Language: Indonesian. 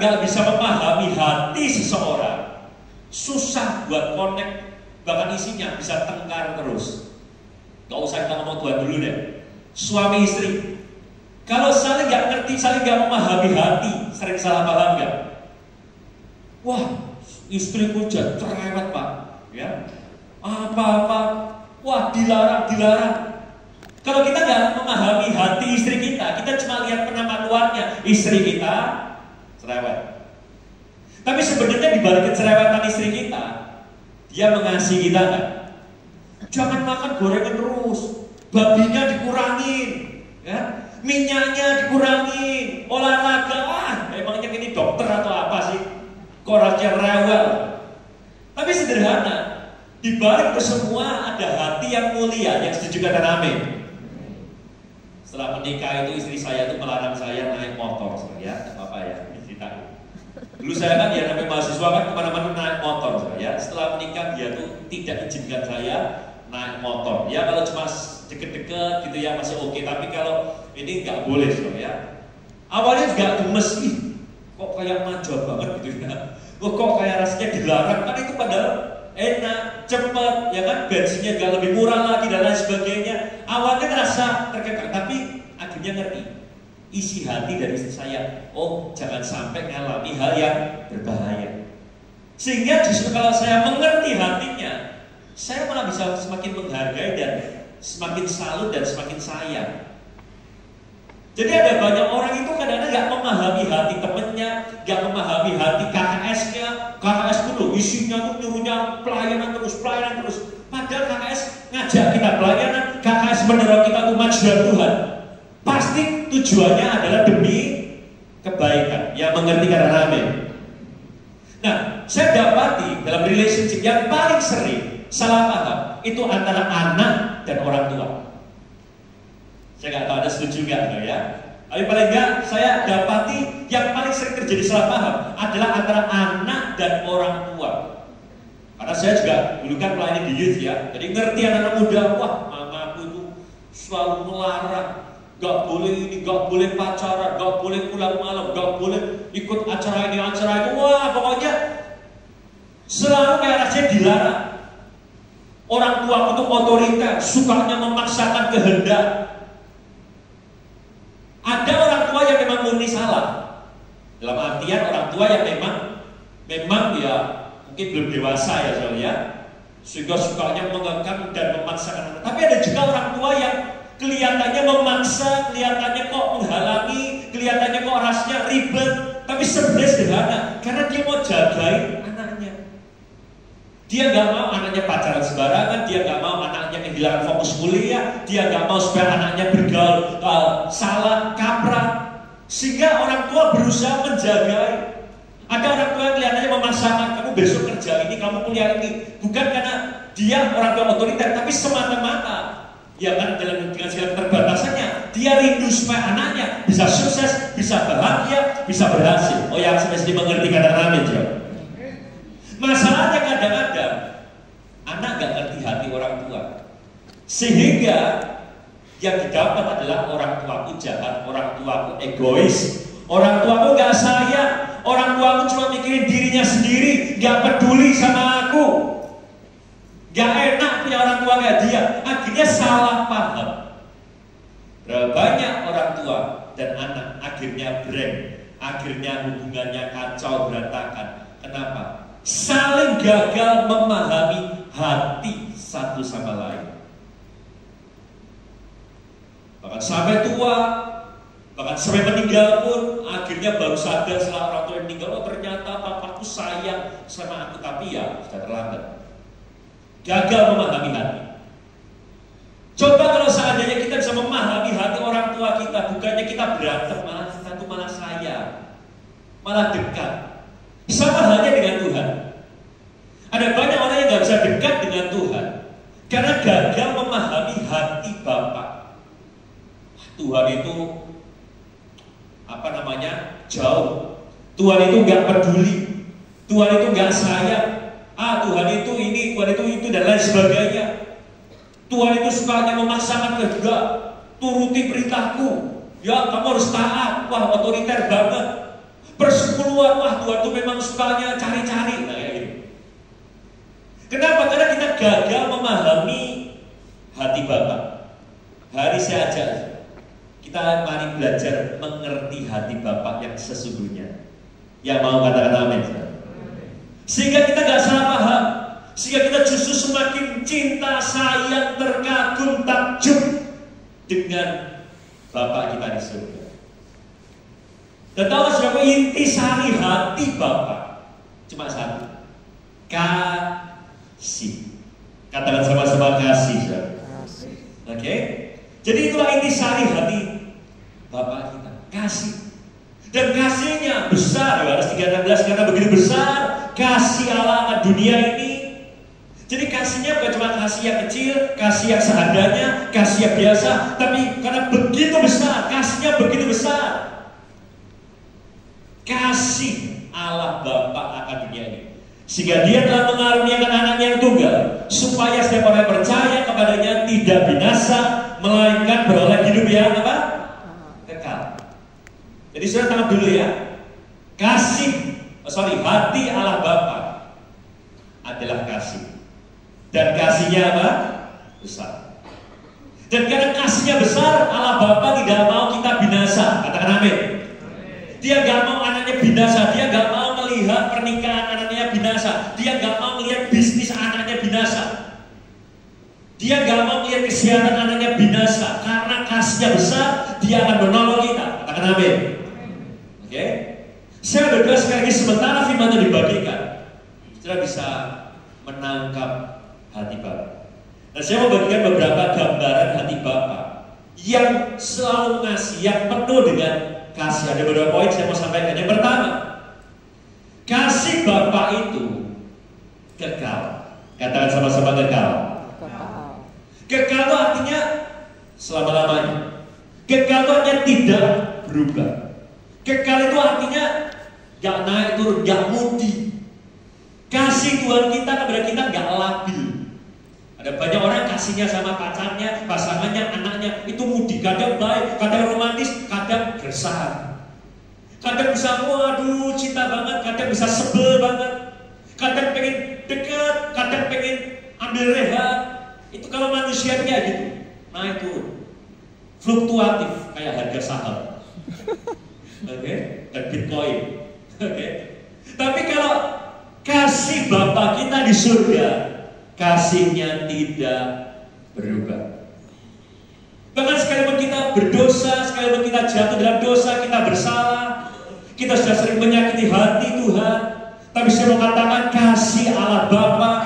nggak bisa memahami hati seseorang, susah buat connect, bahkan isinya bisa tengkar terus. Gak usah kita ngomong Tuhan dulu deh. Suami istri, kalau saling nggak ngerti, saling nggak memahami hati, sering salah paham nggak? Wah, istriku jadi cerewet Pak, ya. Apa-apa, wah dilarang. Kalau kita nggak memahami hati istri kita cuma lihat penampakan luarnya, istri kita cerewet. Tapi sebenarnya di balik kecerewetan istri kita, dia mengasihi kita nggak? Jangan makan gorengan terus, babinya dikurangin, ya, minyaknya dikurangin, olahraga. Emangnya ini dokter atau apa sih? Kok rasanya rewel? Tapi sederhana, di balik itu semua ada hati yang mulia, yang setuju kata amin. Setelah menikah itu istri saya itu melarang saya naik motor, ya, tidak apa-apa ya, cerita. Dulu saya kan ya namanya mahasiswa kan kemana-mana naik motor, ya. Setelah menikah dia tuh tidak izinkan saya naik motor. Ya kalau cuma deket-deket gitu ya masih oke, tapi kalau ini nggak boleh, ya. Awalnya juga gemes, kok kayak manja banget gitu ya. Kok kayak rasanya dilarang, kan itu padahal enak, cepet, ya kan, bensinnya nggak lebih murah lagi dan lain sebagainya. Awalnya ngerasa terkekang, tapi akhirnya ngerti isi hati dari istri saya. Oh, jangan sampai ngalami hal yang berbahaya. Sehingga justru kalau saya mengerti hatinya, saya malah bisa semakin menghargai dan semakin salut dan semakin sayang. Jadi ada banyak orang itu kadang-kadang nggak memahami hati temennya, nggak memahami hati KKS-nya. KKS dulu isinya tuh nyuruhnya pelayanan terus. Padahal KKS ngajak kita pelayanan, KKS mendorong kita untuk maju dalam Tuhan. Pasti tujuannya adalah demi kebaikan. Yang mengerti kata amin. Nah, saya dapati dalam relationship yang paling sering salah paham itu antara anak dan orang tua. Saya nggak tahu Anda setuju nggak ya? Tapi paling nggak saya dapati yang paling sering terjadi salah paham adalah antara anak dan orang tua. Karena saya juga dulu kan melayani di youth ya, jadi ngerti anak-anak muda, wah mamaku itu selalu melarang, nggak boleh ini, nggak boleh pacaran, nggak boleh pulang malam, nggak boleh ikut acara ini, acara itu, wah pokoknya selalu kayak rasanya dilarang. Orang tua itu otoriter, sukanya memaksakan kehendak. Ada orang tua yang memang murni salah, dalam artian orang tua yang memang ya mungkin belum dewasa ya soalnya, sehingga sukanya mengekang dan memaksakan anak. Tapi ada juga orang tua yang kelihatannya memaksa, kelihatannya kok menghalangi, kelihatannya kok rasanya ribet, tapi sebenarnya sederhana, karena dia mau jagain anaknya. Dia nggak mau anaknya pacaran sembarangan, dia nggak mau anaknya kehilangan fokus kuliah, dia nggak mau supaya anaknya bergaul salah, kaprah. Sehingga orang tua berusaha menjaga. Ada orang tua yang kelihatannya memaksakan, kamu besok kerja ini, kamu kuliah ini. Bukan karena dia orang tua otoriter, tapi semata-mata ya kan dengan segala keterbatasannya, dia rindu supaya anaknya bisa sukses, bisa bahagia, bisa berhasil. Oh yang semesti mengerti kata amin ya. Masalahnya kadang-kadang anak gak ngerti hati orang tua, sehingga yang didapat adalah orang tuaku jahat, orang tuaku egois, orang tuaku gak sayang, orang tuaku cuma mikirin dirinya sendiri, gak peduli sama aku, gak enak punya orang tua kayak dia. Akhirnya salah paham. Banyak orang tua dan anak akhirnya break, akhirnya hubungannya kacau berantakan. Kenapa? Saling gagal memahami hati satu sama lain. Bahkan sampai tua, bahkan sampai meninggal pun, akhirnya baru sadar setelah orang tua yang meninggal, oh ternyata papaku sayang sama aku, tapi ya sudah terlambat. Gagal memahami hati. Coba kalau seandainya kita bisa memahami hati orang tua kita, bukannya kita berantem, malah kita tuh malah sayang, malah dekat. Sama halnya dengan Tuhan. Ada banyak orang yang gak bisa dekat dengan Tuhan karena gagal memahami hati Bapa. Tuhan itu jauh. Tuhan itu gak peduli, Tuhan itu gak sayang. Tuhan itu ini, Tuhan itu dan lain sebagainya. Tuhan itu sukanya memaksakan kehendak, turuti perintahku. Ya kamu harus taat, wah otoriter banget. Persepuluhan Tuhan, wah Tuhan tuh memang sukanya cari-cari. Nah kayak gitu. Kenapa? Karena kita gagal memahami hati Bapa. Hari saya ajak kita mari belajar mengerti hati Bapa yang sesungguhnya. Yang mau katakan amin. Sehingga kita gak salah paham. Sehingga kita justru semakin cinta, sayang, terkagum, takjub dengan Bapa kita di surga. Dan tahu siapa inti sari hati Bapa? Cuma satu. Kasih. Katakan sama-sama kasih. Oke? Jadi itulah inti sari hati Bapa kita. Kasih. Dan kasihnya besar, Yohanes 3:16, karena begitu besar kasih Allah akan dunia ini. Jadi kasihnya bukan cuma kasih yang kecil, kasih yang seadanya, kasih yang biasa, tapi karena begitu besar, kasihnya begitu besar. Kasih Allah Bapa akan dunia ini, sehingga Dia telah mengaruniakan anaknya yang tunggal, supaya setiap orang yang percaya kepadanya tidak binasa, melainkan beroleh hidup yang apa? Kekal. Jadi sudah tangkap dulu ya. Hati Allah Bapa adalah kasih. Dan kasihnya apa? Besar. Dan karena kasihnya besar, Allah Bapa tidak mau kita binasa. Katakan amin. Dia gak mau anaknya binasa. Dia gak mau melihat pernikahan anaknya binasa. Dia gak mau melihat bisnis anaknya binasa. Dia gak mau melihat kesehatan anaknya binasa. Karena kasihnya besar, Dia akan menolong kita. Katakan amin. Oke? Saya berdoa sekali lagi, sementara firman itu dibagikan, saudara bisa menangkap hati Bapa. Dan saya mau bagikan beberapa gambaran hati Bapa yang selalu ngasih, yang penuh dengan kasih. Ada beberapa poin saya mau sampaikan. Yang pertama, kasih Bapa itu kekal. Katakan sama-sama kekal. Kekal itu artinya selama-lamanya. Kekal itu artinya tidak berubah. Kekal itu artinya gak naik turun, gak mudi. Kasih Tuhan kita kepada kita gak labil. Ada banyak orang kasihnya sama pacarnya, pasangannya, anaknya itu mudi. Kadang baik, kadang romantis, kadang gersang. Kadang bisa, waduh cinta banget, kadang bisa sebel banget. Kadang pengen dekat, kadang pengen ambil rehat. Itu kalau manusianya gitu, naik turun, fluktuatif kayak harga saham. Oke, dan Bitcoin. Oke. Tapi kalau kasih Bapa kita di surga, kasihnya tidak berubah. Bahkan sekalipun kita berdosa, sekalipun kita jatuh dalam dosa, kita bersalah, kita sudah sering menyakiti hati Tuhan, tapi saya mau katakan kasih Allah Bapa